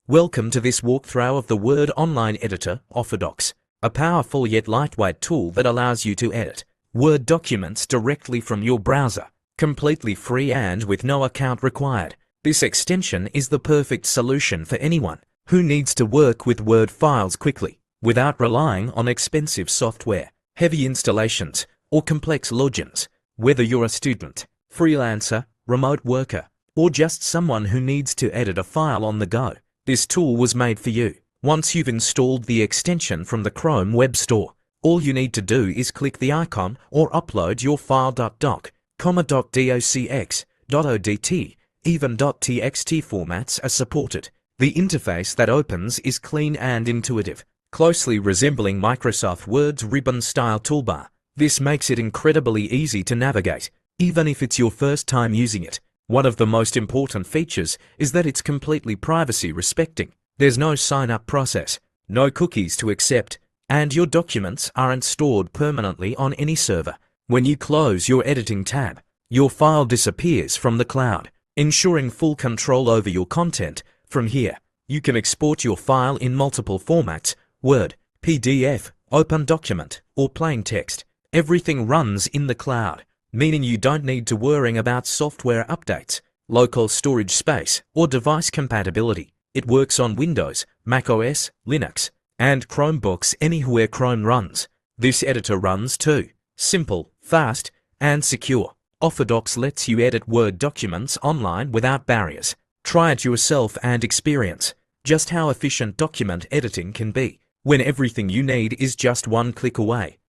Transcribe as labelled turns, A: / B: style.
A: Welcome to this walkthrough of the Word Online Editor, OffiDocs, a powerful yet lightweight tool that allows you to edit Word documents directly from your browser, completely free and with no account required. This extension is the perfect solution for anyone who needs to work with Word files quickly, without relying on expensive software, heavy installations, or complex logins. Whether you're a student, freelancer, remote worker, or just someone who needs to edit a file on the go, this tool was made for you. Once you've installed the extension from the Chrome Web Store, all you need to do is click the icon or upload your file .doc, .docx, .odt, even .txt formats are supported. The interface that opens is clean and intuitive, closely resembling Microsoft Word's ribbon-style toolbar. This makes it incredibly easy to navigate, even if it's your first time using it. One of the most important features is that it's completely privacy-respecting. There's no sign-up process, no cookies to accept, and your documents aren't stored permanently on any server. When you close your editing tab, your file disappears from the cloud, ensuring full control over your content. From here, you can export your file in multiple formats: Word, PDF, Open Document, or plain text. Everything runs in the cloud, meaning you don't need to worry about software updates, local storage space, or device compatibility. It works on Windows, macOS, Linux, and Chromebooks anywhere Chrome runs. This editor runs too. Simple, fast, and secure. OffiDocs lets you edit Word documents online without barriers. Try it yourself and experience just how efficient document editing can be, when everything you need is just one click away.